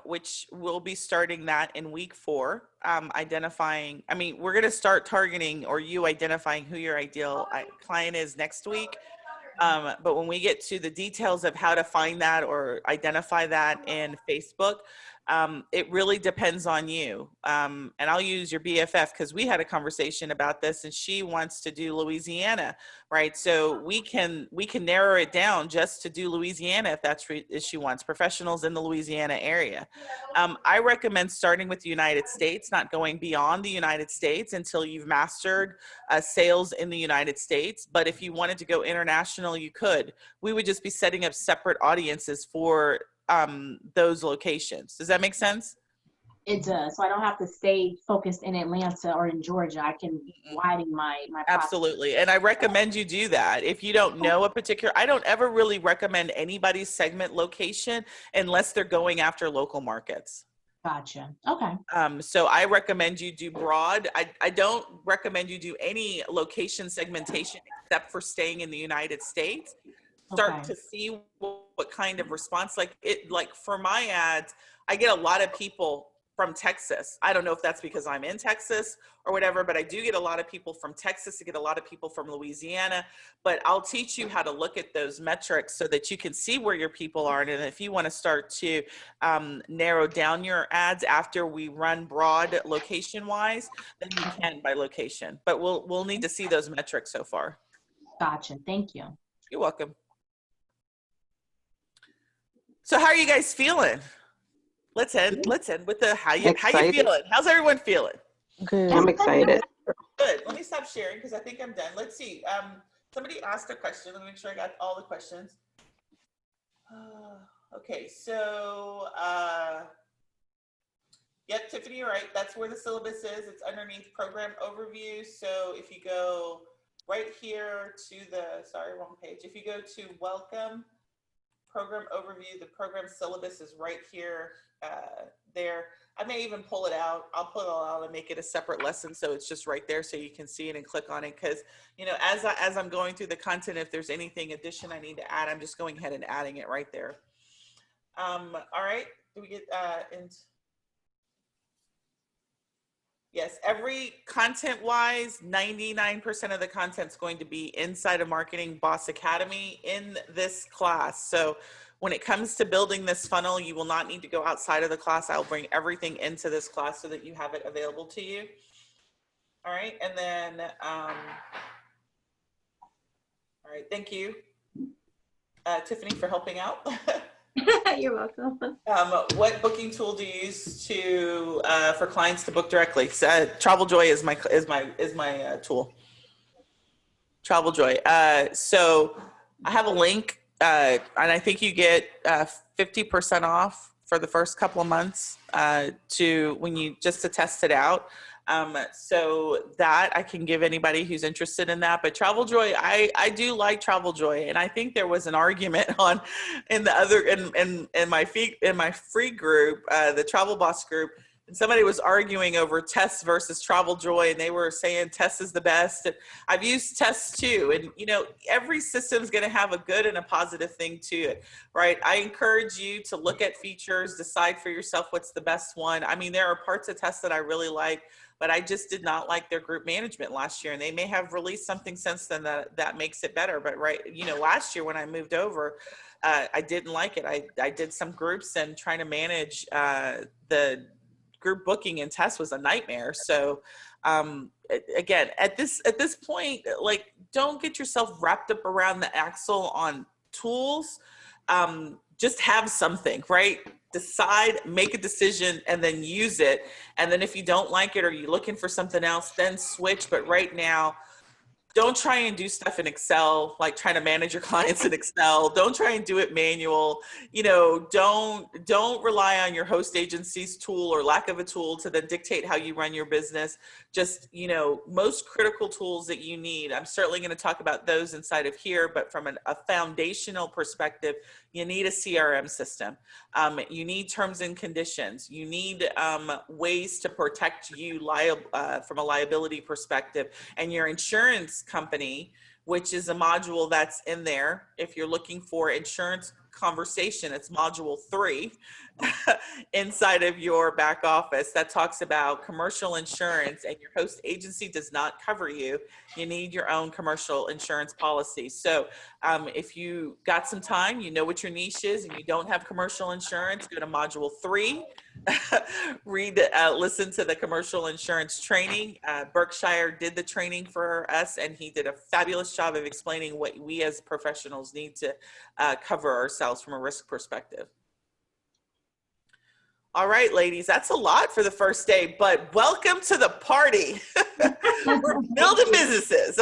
[SPEAKER 1] which we'll be starting that in week 4, identifying, I mean, we're going to start targeting, or you identifying who your ideal client is next week. But when we get to the details of how to find that or identify that in Facebook, it really depends on you. And I'll use your BFF because we had a conversation about this, and she wants to do Louisiana, right? So we can narrow it down just to do Louisiana if that's what she wants, professionals in the Louisiana area. I recommend starting with the United States, not going beyond the United States until you've mastered sales in the United States. But if you wanted to go international, you could. We would just be setting up separate audiences for those locations. Does that make sense?
[SPEAKER 9] It does. So I don't have to stay focused in Atlanta or in Georgia. I can widen my
[SPEAKER 1] absolutely. And I recommend you do that. If you don't know a particular, I don't ever really recommend anybody's segment location unless they're going after local markets.
[SPEAKER 9] Gotcha. Okay.
[SPEAKER 1] So I recommend you do broad. I don't recommend you do any location segmentation except for staying in the United States. Start to see what kind of response, like for my ads, I get a lot of people from Texas. I don't know if that's because I'm in Texas or whatever, but I do get a lot of people from Texas. I get a lot of people from Louisiana, but I'll teach you how to look at those metrics so that you can see where your people are. And if you want to start to narrow down your ads after we run broad location wise, then you can by location, but we'll need to see those metrics so far.
[SPEAKER 9] Gotcha. Thank you.
[SPEAKER 1] You're welcome. So how are you guys feeling? Let's end with the how you feeling? How's everyone feeling?
[SPEAKER 3] Good.
[SPEAKER 10] I'm excited.
[SPEAKER 1] Good. Let me stop sharing because I think I'm done. Let's see. Somebody asked a question. Let me make sure I got all the questions. Okay, so, yep, Tiffany, you're right. That's where the syllabus is. It's underneath program overview. So if you go right here to the, sorry, wrong page. If you go to welcome, program overview, the program syllabus is right here, there. I may even pull it out. I'll pull it all out and make it a separate lesson. So it's just right there so you can see it and click on it. Cause you know, as I'm going through the content, if there's anything addition I need to add, I'm just going ahead and adding it right there. All right, do we get, yes, every content-wise, 99% of the content's going to be inside of Marketing Boss Academy in this class. So when it comes to building this funnel, you will not need to go outside of the class. I'll bring everything into this class so that you have it available to you. All right, and then, all right, thank you, Tiffany, for helping out.
[SPEAKER 7] You're welcome.
[SPEAKER 1] What booking tool do you use to for clients to book directly? TravelJoy is my tool. TravelJoy. So I have a link, and I think you get 50% off for the first couple of months just to test it out. So that I can give anybody who's interested in that. But TravelJoy, I do like TravelJoy, and I think there was an argument in my free group, the Travel Boss group, and somebody was arguing over Test versus TravelJoy, and they were saying Test is the best. And I've used Test too, and you know, every system's going to have a good and a positive thing to it, right? I encourage you to look at features, decide for yourself what's the best one. I mean, there are parts of Test that I really like, but I just did not like their group management last year, and they may have released something since then that makes it better. But right, you know, last year when I moved over, I didn't like it. I did some groups, and trying to manage the group booking and Test was a nightmare. So again, at this point, like, don't get yourself wrapped up around the axle on tools. Just have something, right? Decide, make a decision, and then use it. And then if you don't like it or you're looking for something else, then switch. But right now, don't try and do stuff in Excel, like trying to manage your clients in Excel. Don't try and do it manual. You know, don't rely on your host agency's tool or lack of a tool to then dictate how you run your business. Just, you know, most critical tools that you need, I'm certainly going to talk about those inside of here, but from a foundational perspective, you need a CRM system. You need terms and conditions. You need ways to protect you from a liability perspective, and your insurance company, which is a module that's in there. If you're looking for insurance conversation, it's module 3 inside of your back office that talks about commercial insurance, and your host agency does not cover you. You need your own commercial insurance policy. So if you got some time, you know what your niche is, and you don't have commercial insurance, go to module 3. Listen to the commercial insurance training. Berkshire did the training for us, and he did a fabulous job of explaining what we as professionals need to cover ourselves from a risk perspective. All right, ladies, that's a lot for the first day, but welcome to the party. We're building businesses.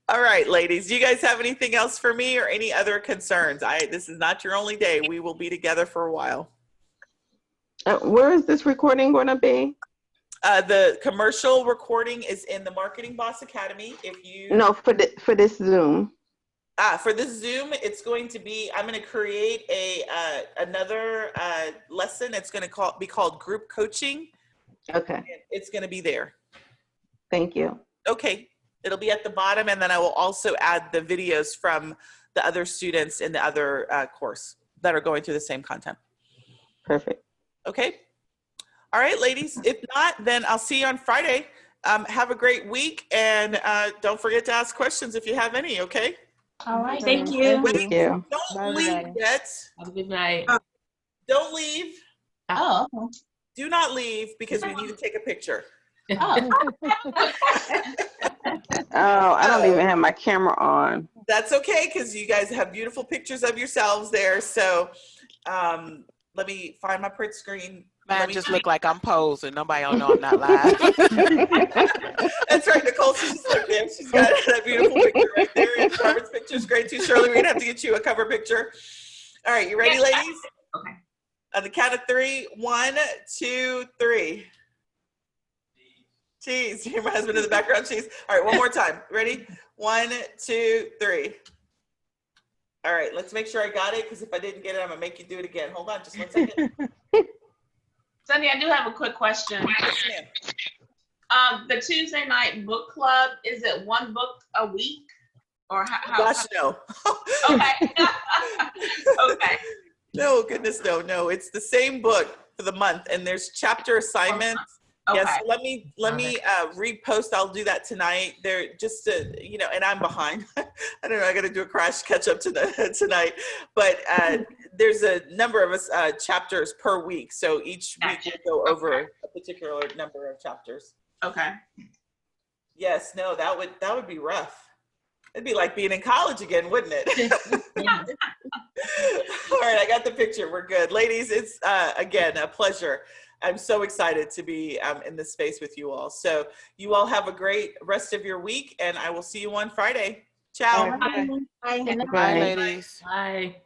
[SPEAKER 1] All right, ladies, do you guys have anything else for me or any other concerns? This is not your only day. We will be together for a while.
[SPEAKER 10] Where is this recording going to be?
[SPEAKER 1] The commercial recording is in the Marketing Boss Academy.
[SPEAKER 10] No, for this Zoom.
[SPEAKER 1] For this Zoom, it's going to be, I'm going to create another lesson. It's going to be called Group Coaching.
[SPEAKER 10] Okay.
[SPEAKER 1] It's going to be there.
[SPEAKER 10] Thank you.
[SPEAKER 1] Okay. It'll be at the bottom, and then I will also add the videos from the other students in the other course that are going through the same content.
[SPEAKER 10] Perfect.
[SPEAKER 1] Okay. All right, ladies. If not, then I'll see you on Friday. Have a great week, and don't forget to ask questions if you have any, okay?
[SPEAKER 9] All right.
[SPEAKER 7] Thank you.
[SPEAKER 10] Thank you.
[SPEAKER 1] Don't leave yet.
[SPEAKER 6] Have a good night.
[SPEAKER 1] Don't leave.
[SPEAKER 9] Oh, okay.
[SPEAKER 1] Do not leave, because we need to take a picture.
[SPEAKER 9] Oh.
[SPEAKER 10] Oh, I don't even have my camera on.
[SPEAKER 1] That's okay, because you guys have beautiful pictures of yourselves there. So let me find my print screen.
[SPEAKER 8] Mine just look like I'm posing. Nobody will know I'm not live.
[SPEAKER 1] That's right, Nicole. She's like, damn, she's got that beautiful picture right there in Robert's picture. picture's great too, Shirley. We're gonna have to get you a cover picture. All right, you ready, ladies?
[SPEAKER 4] Okay.
[SPEAKER 1] On the count of 3, 1, 2, 3. Cheese. Your husband in the background, cheese. All right, one more time. Ready? 1, 2, 3. All right, let's make sure I got it, because if I didn't get it, I'm gonna make you do it again. Hold on just 1 second.
[SPEAKER 4] Sundey, I do have a quick question.
[SPEAKER 1] Yes, ma'am.
[SPEAKER 4] The Tuesday night book club, is it 1 book a week? Or how?
[SPEAKER 1] Gosh, no.
[SPEAKER 4] Okay. Okay.
[SPEAKER 1] No, goodness, no. It's the same book for the month, and there's chapter assignments.
[SPEAKER 4] Okay.
[SPEAKER 1] Yes, let me repost. I'll do that tonight. They're just and I'm behind. I don't know. I got to do a crash catch up tonight. But there's a number of chapters per week, so each week we'll go over a particular number of chapters.
[SPEAKER 4] Okay.
[SPEAKER 1] Yes, no, that would be rough. It'd be like being in college again, wouldn't it? All right, I got the picture. We're good. Ladies, it's, again, a pleasure. I'm so excited to be in this space with you all. So you all have a great rest of your week, and I will see you on Friday. Ciao.
[SPEAKER 7] Bye.
[SPEAKER 8] Bye, ladies.
[SPEAKER 6] Bye.